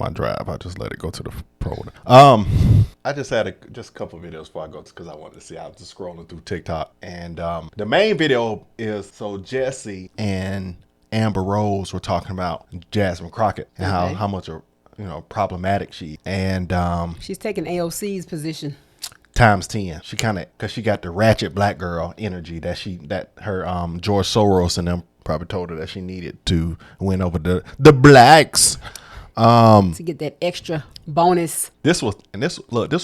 my drive. I just let it go to the pro. I just had just a couple of videos before I go because I wanted to see. I was just scrolling through TikTok, and the main video is so Jesse and Amber Rose were talking about Jasmine Crockett and how much problematic she, and she's taking AOC's position times 10. She kind of, because she got the ratchet black girl energy that her George Soros and them probably told her that she needed to win over the blacks to get that extra bonus. This was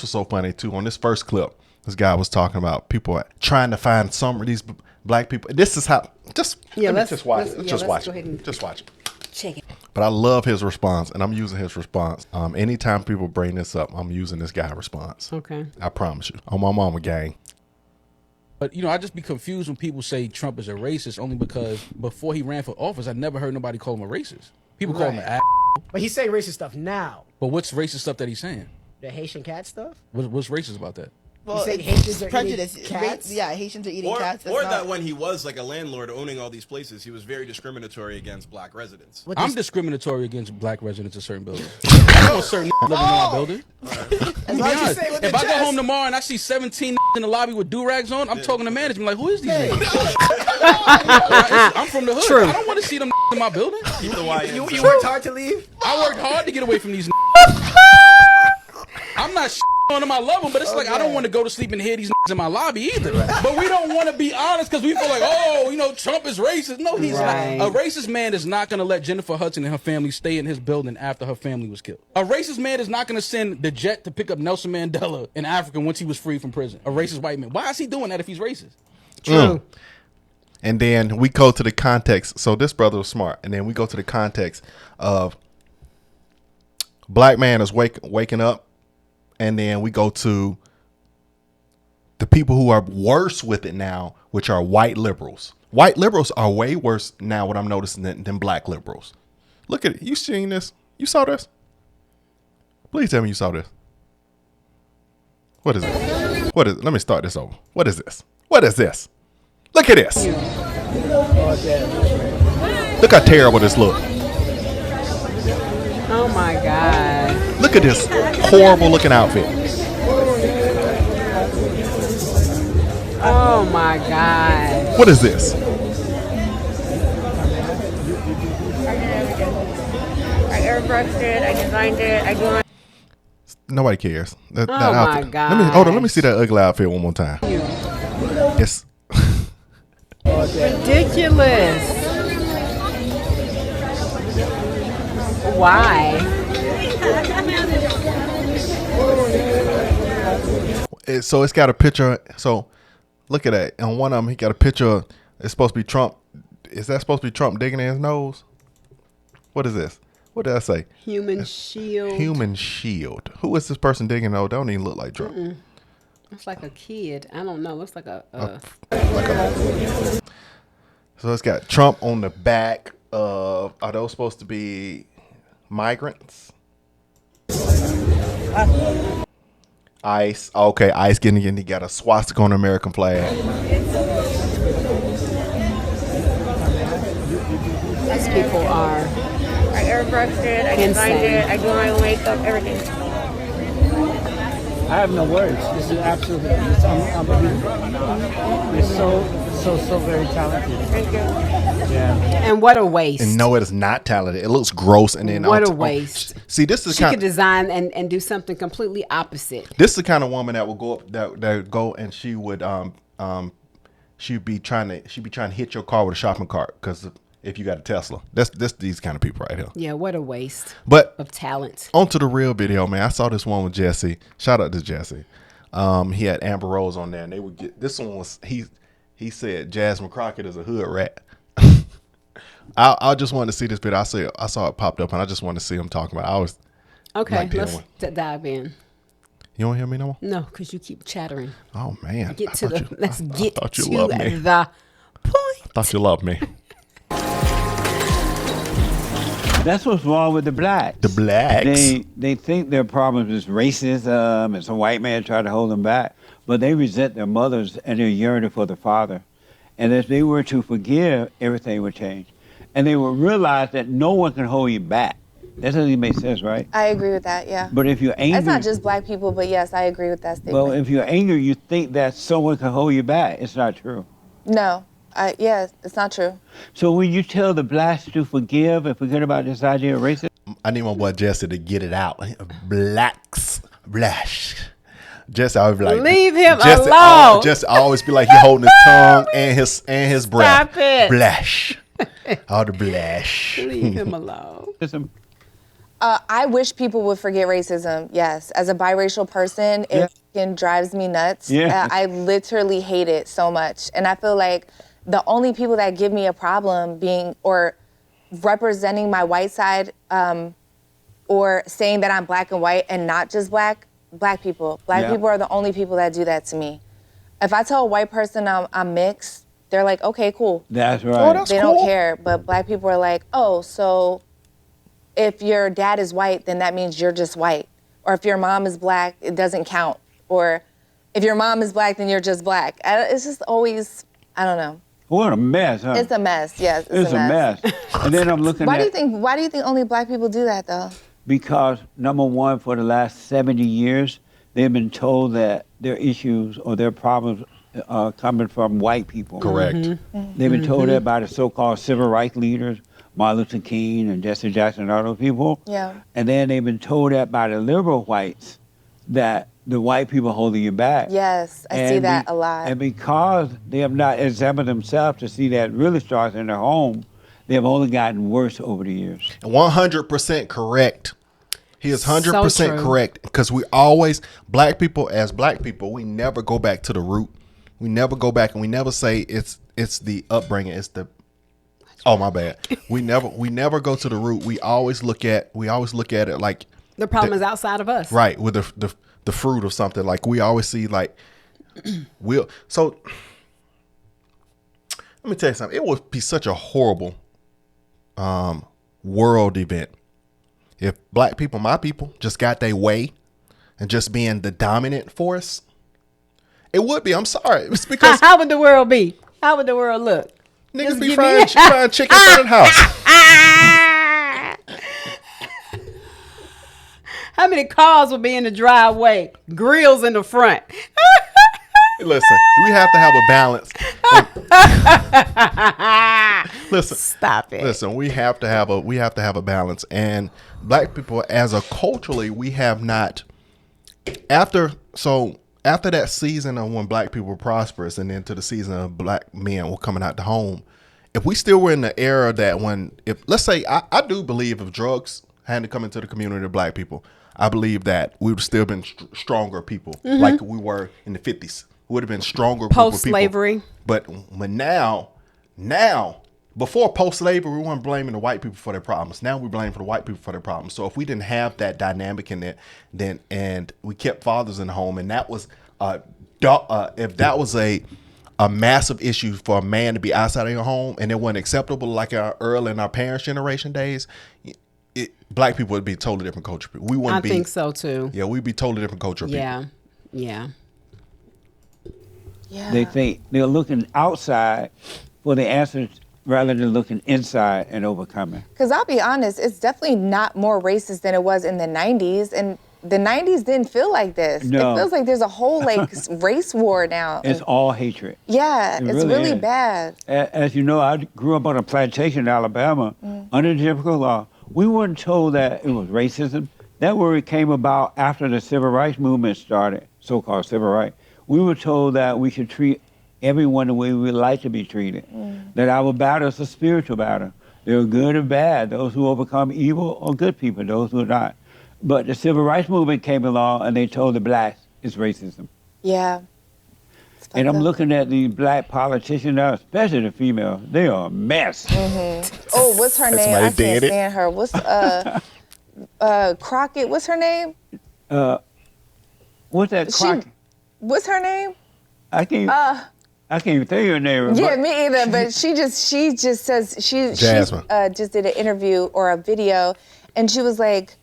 so funny too. On this first clip, this guy was talking about people trying to find some of these black people. This is how just watch it. Just watch it. Check it. But I love his response, and I'm using his response. Anytime people bring this up, I'm using this guy's response. Okay. I promise you. On my mama gang. But, I just be confused when people say Trump is a racist, only because before he ran for office, I never heard nobody call him a racist. People call him an ass. But he's saying racist stuff now. But what's racist stuff that he's saying? The Haitian cat stuff? What's racist about that? Well, Haitians are prejudice. cats? Yeah, Haitians are eating cats. Or that when he was like a landlord owning all these places, he was very discriminatory against black residents. I'm discriminatory against black residents in certain buildings. I want certain living in my building. If I go home tomorrow and I see 17 in the lobby with do-rags on, I'm talking to management like, who is these niggas? I'm from the hood. True. I don't want to see them in my building. Keep the YNs. You worked hard to leave? I worked hard to get away from these I'm not on them, I love them, but it's like I don't want to go to sleep and hear these in my lobby either. But we don't want to be honest because we feel like, Trump is racist. No, he's not. A racist man is not going to let Jennifer Hudson and her family stay in his building after her family was killed. A racist man is not going to send the jet to pick up Nelson Mandela in Africa once he was free from prison. A racist white man. Why is he doing that if he's racist? True. And then we go to the context. So this brother was smart. And then we go to the context of black man is waking up. And then we go to the people who are worse with it now, which are white liberals. White liberals are way worse now, what I'm noticing, than black liberals. Look at it. You seen this? You saw this? Please tell me you saw this. What is it? What is it? Let me start this over. What is this? What is this? Look at this. Look how terrible this looks. Oh my God. Look at this horrible looking outfit. Oh my God. What is this? I airbrushed it, I designed it, I do Nobody cares. That my outfit. God. Let me see that ugly outfit one more time. It's Ridiculous. Why? So it's got a picture. So look at that. On one of them, he got a picture. It's supposed to be Trump. Is that supposed to be Trump digging in his nose? What is this? What did I say? Human shield. Human shield. Who is this person digging? Oh, don't even look like Trump. It's like a kid. I don't know. Looks like a So it's got Trump on the back of. Are those supposed to be migrants? ICE. Okay, ICE getting in. He got a swastika on the American flag. These people are. I airbrushed it, I designed it, I do my own makeup, everything. I have no words. This is absolutely unbelievable. You're so very talented. Thank you. Yeah. And what a waste. And no, it is not talented. It looks gross. And then what a waste. See, this is she could design and do something completely opposite. This is the kind of woman that will go up that go and she would she'd be trying to hit your car with a shopping cart because if you got a Tesla. That's these kind of people right here. Yeah, what a waste. But of talent. On to the real video, man. I saw this one with Jesse. Shout out to Jesse. He had Amber Rose on there, and they would get this one was he said Jasmine Crockett is a hood rat. I just wanted to see this video. I saw it popped up, and I just wanted to see him talking about it. I was okay. Let's dive in. You don't hear me no more? No, because you keep chattering. Oh man, let's get to the point. I thought you loved me. That's what's wrong with the blacks. The blacks. They think their problem is racism and some white man trying to hold them back, but they resent their mothers and they're yearning for the father. And if they were to forgive, everything would change. And they would realize that no one can hold you back. That doesn't even make sense, right? I agree with that. Yeah. But if you're angry, It's not just black people, but yes, I agree with that statement. well, if you're angry, you think that someone can hold you back. It's not true. No, yeah, it's not true. So when you tell the blacks to forgive and forget about this idea of racism, I need my boy Jesse to get it out. Blacks, blash. Jesse always be like, leave him Jesse alone. Jesse always be like he holding his tongue and his breath. Stop it. Blash. All the blash. Leave him alone. I wish people would forget racism. Yes, as a biracial person, it fucking drives me nuts. Yeah. I literally hate it so much, and I feel like the only people that give me a problem being or representing my white side, or saying that I'm black and white and not just black people. Black people are the only people that do that to me. If I tell a white person I'm mixed, they're like, okay, cool. that's right. They don't care. But black people are like, oh, so if your dad is white, then that means you're just white. Or if your mom is black, it doesn't count. Or if your mom is black, then you're just black. It's just always, I don't know. What a mess, huh? It's a mess, yes. It's a mess. And then I'm looking Why at... do you think only black people do that, though? Because, number one, for the last 70 years, they've been told that their issues or their problems are coming from white people. Correct. They've been told that by the so-called civil rights leaders, Martin Luther King and Jesse Jackson and all those people. Yeah. And then they've been told that by the liberal whites that the white people holding you back. Yes, I see that a lot. And because they have not examined themselves to see that really starts in their home, they have only gotten worse over the years. 100% correct. He is 100% So correct, because we always, black people, we never go back to the root. We never go back and we never say it's the upbringing. It's the, oh my bad. We never go to the root. We always look at it like The problem is outside of us. right, with the fruit of something. Like we always see like so let me tell you something. It would be such a horrible world event if black people, my people, just got their way and just being the dominant force. It would be. I'm sorry. It's because How would the world be? How would the world look? niggas Just be give frying me- chicken in front of the house. How many cars would be in the driveway? Grills in the front. Listen, we have to have a balance. Listen, Stop it. listen. We have to have a balance. And black people, as a culturally, we have not. After that season of when black people were prosperous, and into the season of black men were coming out the home, if we still were in the era that if let's say I do believe if drugs hadn't to come into the community of black people, I believe that we would still been stronger people like we were in the 50s. We would have been stronger group of people. Post-slavery. But now, before post-slavery, we weren't blaming the white people for their problems. Now we blame for the white people for their problems. So if we didn't have that dynamic in it, and we kept fathers in the home, and that was if that was a massive issue for a man to be outside of your home, and it wasn't acceptable like early in our parents' generation days, black people would be a totally different culture. We wouldn't I think so too. Yeah, we'd be totally different culture people. Yeah. They think they're looking outside for the answers rather than looking inside and overcoming. Because I'll be honest, it's definitely not more racist than it was in the 90s. And the 90s didn't feel like this. No. It feels like there's a whole race war now. It's all hatred. Yeah, it's really is. bad. As you know, I grew up on a plantation in Alabama under the Jim Crow law. We weren't told that it was racism. That word came about after the civil rights movement started, so-called civil rights. We were told that we should treat everyone the way we would like to be treated. That our battle is a spiritual battle. There are good and bad. Those who overcome evil are good people, those who are not. But the civil rights movement came along and they told the blacks it's racism. Yeah. And I'm looking at the black politicians now, especially the females. They are a mess. Oh, what's her name? somebody I can't dead it. stand her. What's Crockett? What's her name? What's that? Crockett? What's her name? I can't even tell you her name. Yeah, but me either. But she just says Jasmine. she just did an interview or a video, and she was like,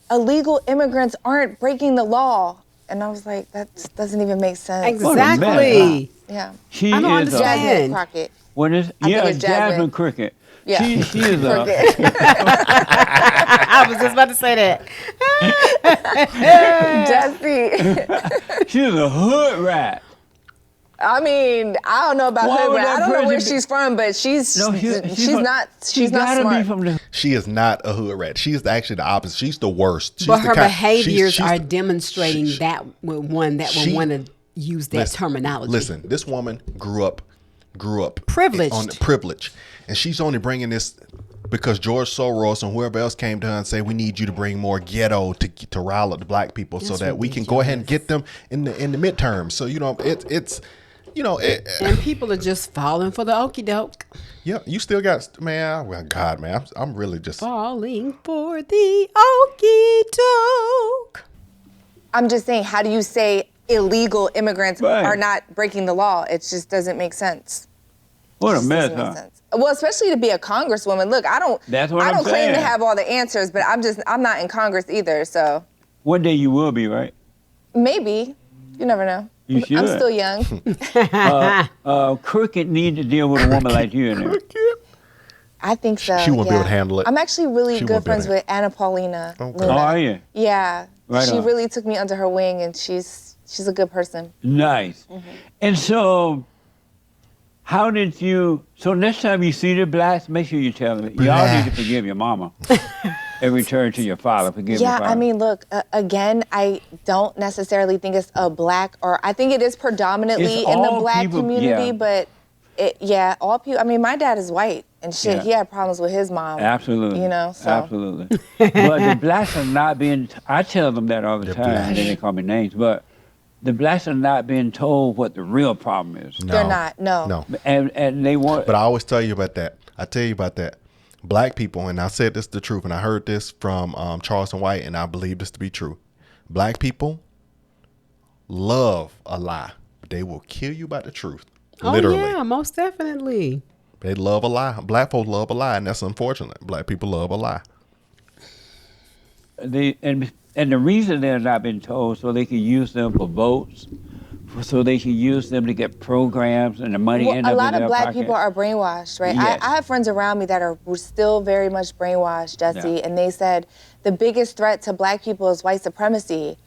illegal immigrants aren't breaking the law. And I was like, that doesn't even make sense. Exactly. Yeah. she I don't is understand. Jasmine Crockett. What is? I think Yeah, it's Jasmine Jasmine. Crockett. Yeah. She is a I was just about to say that. Jesse. she's a hood rat. I mean, I don't know about Why her, would but that I don't know where person be- she's from, but she's No, not She gotta smart. be from the. She is not a hood rat. She is actually the opposite. She's the worst. She's But the her kind- behaviors she's are the- demonstrating she- that one that she- would want to use that terminology. Listen, this woman grew up Privileged. on privilege, and she's only bringing this because George Soros and whoever else came to her and say we need you to bring more ghetto to rile up the black people so That's that we can go ahead and get them in the midterms. So it's and people are just falling for the okie doke. yeah, you still got well, God, man, I'm really just Falling for the okie doke. I'm just saying, how do you say illegal immigrants Right. are not breaking the law? It just doesn't make sense. What a Just mess, doesn't make huh? sense. Well, especially to be a congresswoman. Look, I don't That's what I I'm don't claim to saying. have all the answers, but I'm not in Congress either, so One day you will be, right? maybe. You never know. You should. I'm still young. Crooked need to deal with a woman like you in there. I think so. She won't be able to handle it. I'm actually really She good won't be able friends to with Anna Paulina. Okay. Luna. Oh, are you? Yeah. Right she on. really took me under her wing, and she's a good person. Nice. And so, how did you? So next time you see the blacks, make sure you tell them. Y'all need to forgive your mama and return to your father. Forgive your Yeah, father. I mean, look, again, I don't necessarily think it's a black, or I think it is predominantly It's in the all black people- community, yeah. but all people. I mean, my dad is white, and shit, Yeah. he had problems with his mom. Absolutely. You know, so. Absolutely. But the blacks are not being, I tell them that all the time, blacks. and then they call me names, but the blacks are not being told what the real problem is. no, They're not, no. no. And they want, But I always tell you about that. I tell you about that. Black people, and I said this the truth, and I heard this from Charleston White, and I believe this to be true. Black people love a lie, but they will kill you about the truth. Literally. Oh yeah, most definitely. They love a lie. Black folks love a lie, and that's unfortunate. Black people love a lie. and the reason they're not being told so they can use them for votes, so they can use them to get programs and the money Well, end a up lot in of their black pocket. people are brainwashed, right? Yes. I have friends around me that are still very much brainwashed, Jesse, Yeah. and they said the biggest threat to black people is white supremacy.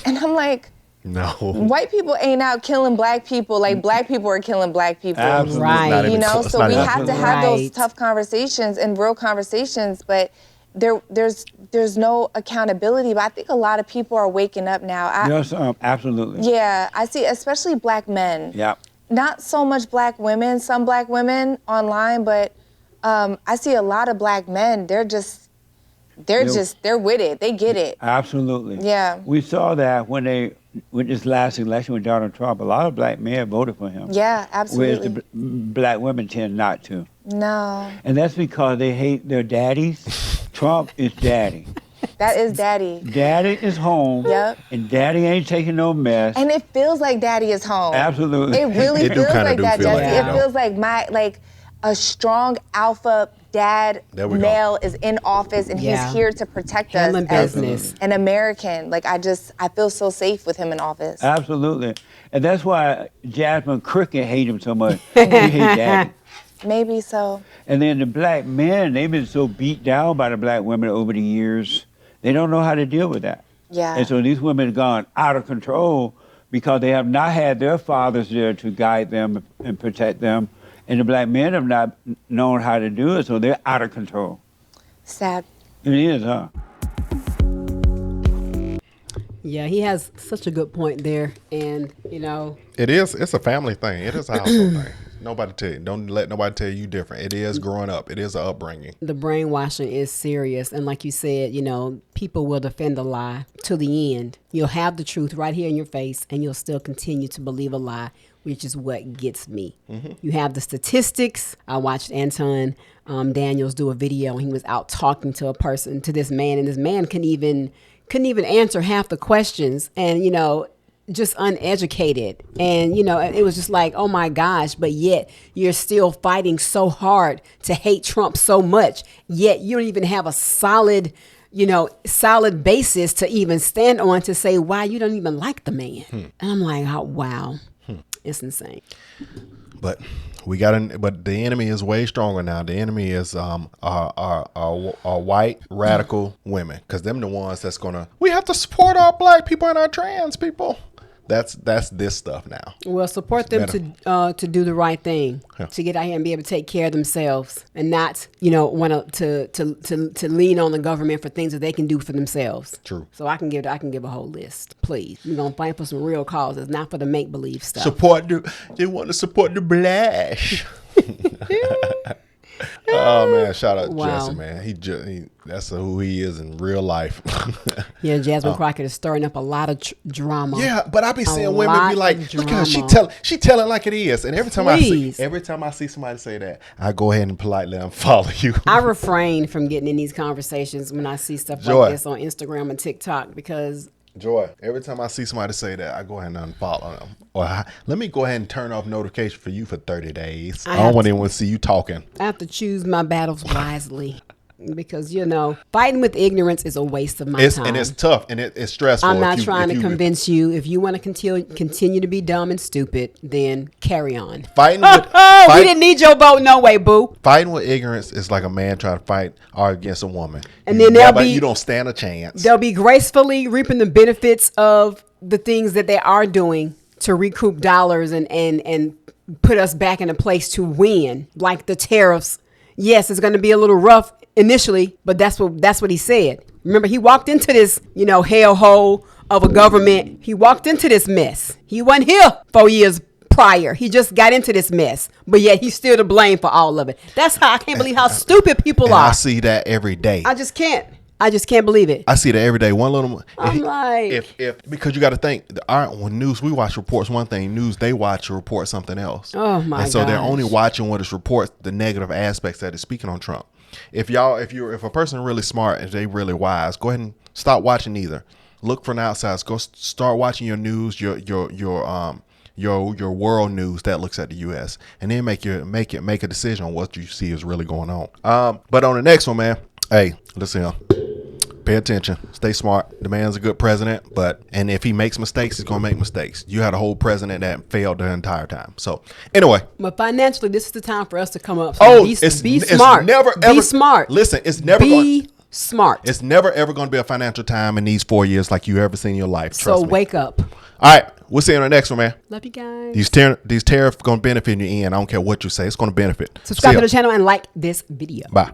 And I'm like, No. white people ain't out killing black people like black people are killing black people. Absolutely. Right. Not even You know, close. It's so not we even have to close. have those Right. tough conversations and real conversations, but there's no accountability. But I think a lot of people are waking up now. Yes, absolutely. Yeah, I see, especially black men. Yeah. Not so much black women, some black women online, but I see a lot of black men. They're with it. They get it. Absolutely. Yeah. We saw that with this last election with Donald Trump, a lot of black men voted for him. Yeah, Whereas absolutely. the black women tend not to. No, And that's because they hate their daddies. Trump is daddy. that is daddy. Daddy is home. Yep. And daddy ain't taking no mess. And it feels like daddy is home. Absolutely. It really It do feels kinda like do that, feel Jesse. like It that, feels like a strong alpha dad There we go. male is in office and Yeah. he's here to protect Handling us as business. an American. Like I feel so safe with him in office. Absolutely. And that's why Jasmine Crockett hate him so much. She hate daddy. Maybe so. And then the black men, they've been so beat down by the black women over the years, they don't know how to deal with that. Yeah. And so these women have gone out of control because they have not had their fathers there to guide them and protect them. And the black men have not known how to do it, so they're out of control. Sad. It is, huh? Yeah, he has such a good point there, and It's a family thing. It is a household thing. Nobody tell you. Don't let nobody tell you different. It is growing up. It is an upbringing. the brainwashing is serious. And like you said, people will defend a lie to the end. You'll have the truth right here in your face, and you'll still continue to believe a lie, which is what gets me. You have the statistics. I watched Anton Daniels do a video, and he was out talking to this man, and this man couldn't even answer half the questions, and just uneducated. And it was just like, oh my gosh, but yet you're still fighting so hard to hate Trump so much, yet you don't even have a solid basis to even stand on to say why you don't even like the man. And I'm like, oh wow. It's insane. But but the enemy is way stronger now. The enemy is our white radical women, because them the ones that's gonna. We have to support our black people and our trans people. That's this stuff now. Well, support them to do the right thing, to get out here and be able to take care of themselves, and not want to lean on the government for things that they can do for themselves. True. So I can give a whole list. Please, we're gonna fight for some real causes, not for the make believe stuff. They want to support the black. Oh man, shout out to Jesse, man. That's who he is in real life. Yeah, Jasmine Crockett is stirring up a lot of drama. Yeah, but I be seeing women be like, look at her, she telling like it is. And every time I see somebody say that, I go ahead and politely unfollow you. I refrain from getting in these conversations when I see stuff like this on Instagram and TikTok, because Joy, every time I see somebody say that, I go ahead and unfollow them. Or let me go ahead and turn off notification for you for 30 days. I don't want anyone to see you talking. I have to choose my battles wisely. Because, fighting with ignorance is a waste of my time. And it's tough, and it's stressful. I'm not trying to convince you. If you want to continue to be dumb and stupid, then carry on. We didn't need your vote no way, boo. Fighting with ignorance is like a man trying to argue against a woman. And then you don't stand a chance. They'll be gracefully reaping the benefits of the things that they are doing to recoup dollars and put us back in a place to win, like the tariffs. Yes, it's going to be a little rough initially, but that's what he said. Remember, he walked into this, hellhole of a government. He walked into this mess. He wasn't here 4 years prior. He just got into this mess, but yet he's still to blame for all of it. That's how I can't believe how stupid people are. I see that every day. I just can't believe it. I see that every day. One little. I'm like, because you got to think, when news, we watch reports one thing, news they watch report something else. Oh my god! And so they're only watching what is reports, the negative aspects that is speaking on Trump. If a person really smart and they really wise, go ahead and stop watching either. Look from the outside. Go start watching your news, your world news that looks at the U.S. and then make a decision on what you see is really going on. But on the next one, man. Hey, listen. Pay attention. Stay smart. The man's a good president, and if he makes mistakes, he's gonna make mistakes. You had a whole president that failed the entire time. So anyway, but financially, this is the time for us to come up. So be smart. Be smart. Listen, it's never smart. It's never ever going to be a financial time in these 4 years like you ever seen in your life. Trust me. Wake up. All right, we'll see you on the next one, man. Love you guys. These tariffs going to benefit in your end. I don't care what you say. It's going to benefit. Subscribe to the channel and like this video. Bye.